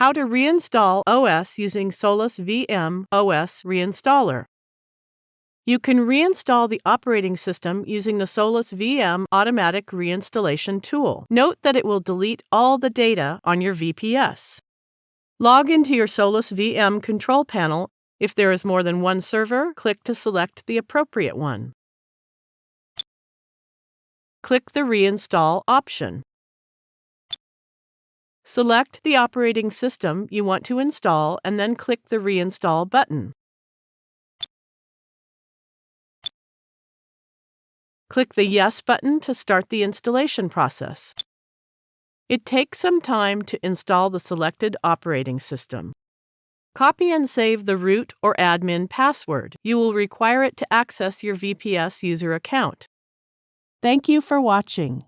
How to reinstall OS using SolusVM OS-Reinstaller. You can reinstall the operating system using the SolusVM automatic reinstallation tool. Note that it will delete all the data on your VPS. Log into your SolusVM control panel. If there is more than one server, click to select the appropriate one. Click the Reinstall option. Select the operating system you want to install and then click the Reinstall button. Click the Yes button to start the installation process. It takes some time to install the selected operating system. Copy and save the root or admin password. You will require it to access your VPS user account. Thank you for watching.